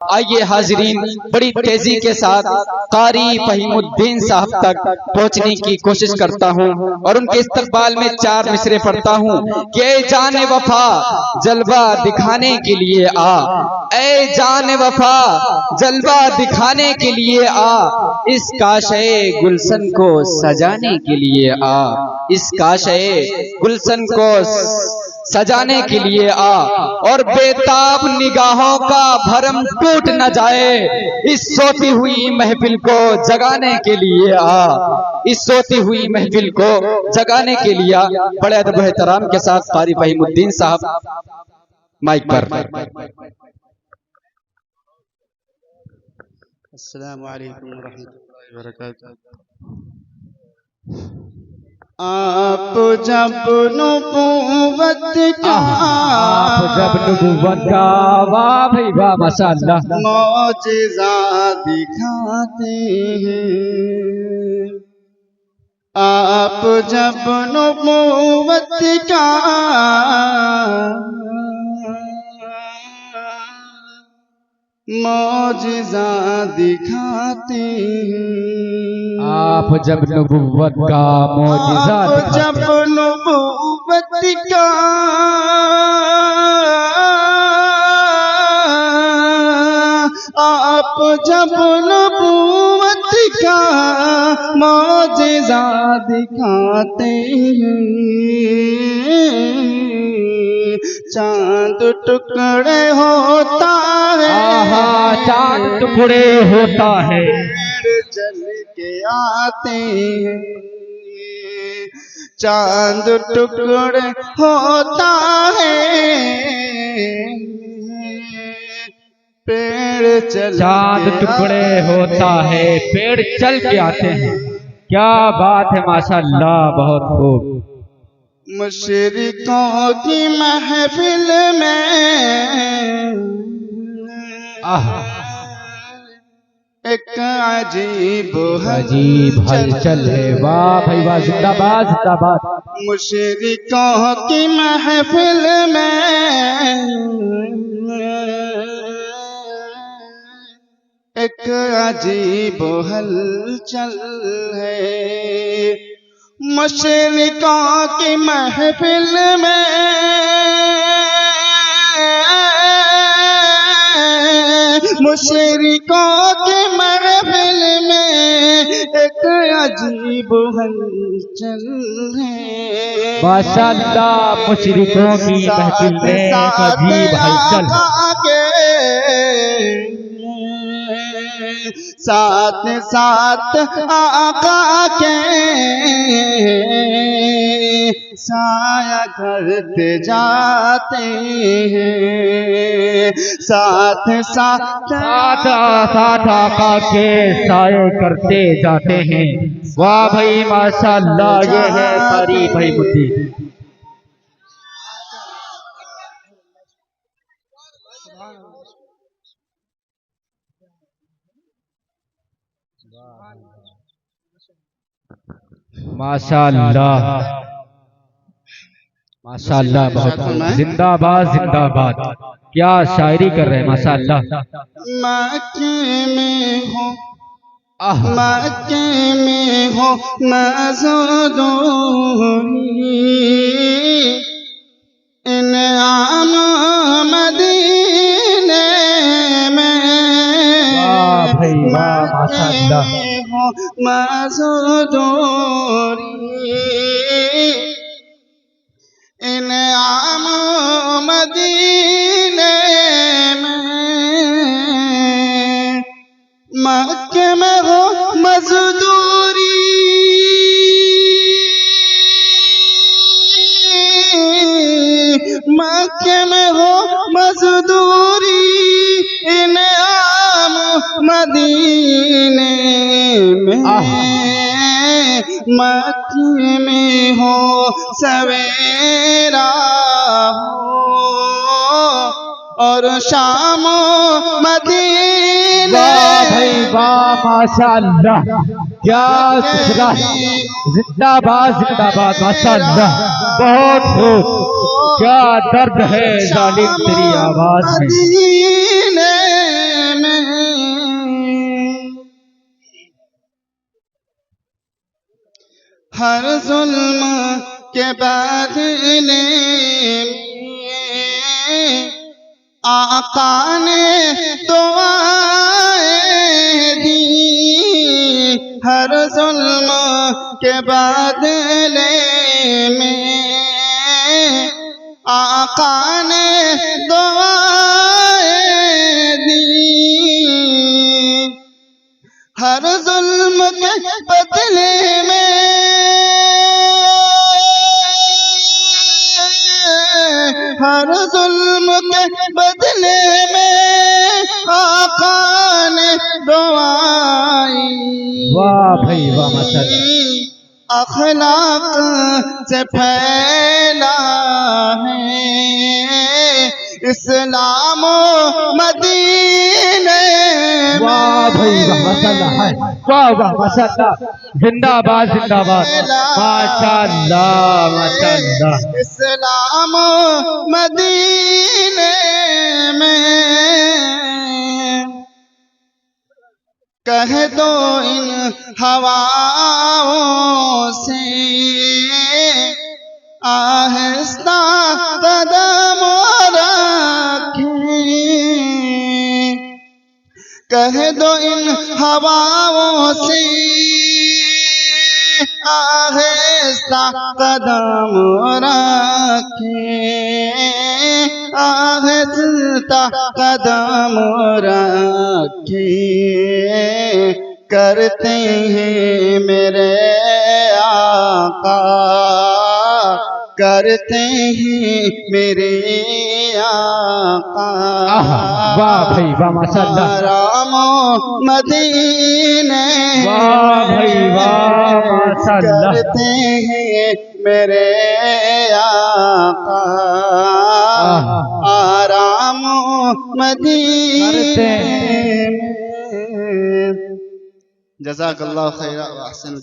आइए हाजिरीन, बड़ी तेजी के साथ कारी फहीमुद्दीन साहब तक पहुंचने की कोशिश करता हूं और उनके इस्तकबाल में 4 मिसरे पढ़ता हूं कि ए जाने वफा जलवा दिखाने के लिए आ, ए जाने वफा जलवा दिखाने के लिए आ, इस काशे गुलशन को सजाने के लिए आ, इस काशे गुलशन को सजाने के लिए आ, और बेताब निगाहों का भरम टूट न जाए, इस सोती हुई महफिल को जगाने के लिए आ, इस सोती हुई महफिल को जगाने के लिए आ। बड़े अदब एहतराम के साथ कारी फहीमुद्दीन साहब माइक पर। अस्सलामु अलैकुम रहमतुल्लाहि व बरकातहू। आप जब नबूवत का वाह भाई वाह माशाअल्लाह मौजिज़ा दिखाते हैं, आप जब नबूवत का मौजिज़ा दिखाते हैं, आप जब नबूवत का मौजिज़ा जब नबूवत का आप जब नबूवत का मौजिज़ा दिखाते हैं, चांद टुकड़े होता है, चांद टुकड़े होता है, जल के आते हैं, चांद टुकड़े होता है, पेड़ चल चांद टुकड़े होता है, पेड़ चल के आते हैं। क्या बात है माशाअल्लाह, बहुत खूब। मुशरिकों की महफिल में एक अजीब हलचल है। वाह भाई वाह, जिंदाबाद जिंदाबाद। मुशरिकों की महफिल में एक अजीब हलचल है, मुशरिकों की महफिल में मुशरिकों की महफिल में एक अजीब हलचल है। माशाअल्लाह, मुशरिकों की महफिल में एक अजीब हलचल साथ साथ आका के साया करते जाते हैं, साथ साथ आका के साये करते जाते हैं। वाह भाई माशाअल्लाह, ये है कारी फहीमुद्दीन। माशाअल्लाह माशाअल्लाह, बहुत जिंदाबाद जिंदाबाद। क्या शायरी कर रहे हैं माशाअल्लाह। मक्के में हो मज़दूरी, इनाम मदीने में, भाई वाह माशाअल्लाह। मज़दूरी, इनाम मदीने में, मक्के में हो मज़दूरी, मक्के में हो मज़दूरी, इनाम मदीने में, मक्के में हो सवेरा हो और शाम मदीने। वाह भाई वाह माशाअल्लाह, क्या जिंदाबाद जिंदाबाद माशाअल्लाह, बहुत खूब। क्या दर्द है जालिम तेरी आवाज में। हर जुल्म के बदले में आका ने दुआएं दी, हर जुल्म के बदले में आका ने दुआएं दी, हर जुल्म के बदले में हर जुल्म के बदले में आका ने दुआई। वाह भाई वाह माशाअल्लाह। अखलाक से फैला है इस्लाम मदीने में। वाह भाई वाह माशाअल्लाह है, वाह वाह माशाअल्लाह, जिंदाबाद जिंदाबाद, माशाअल्लाह माशाअल्लाह। इस्लाम मदीने में कह दो इन हवाओं से आहिस्ता कदम रखें, कह दो इन हवाओं से आहिस्ता कदम रखें, आहिस्ता कदम रखें, करते हैं मेरे आका, करते हैं मेरे आका। वाह भाई वाह माशाअल्लाह, रामो मदीने वाह भाई वाह माशाअल्लाह, करते हैं मेरे आका, आराम मदीने में। जज़ाकल्लाहु खैरा व अहसन।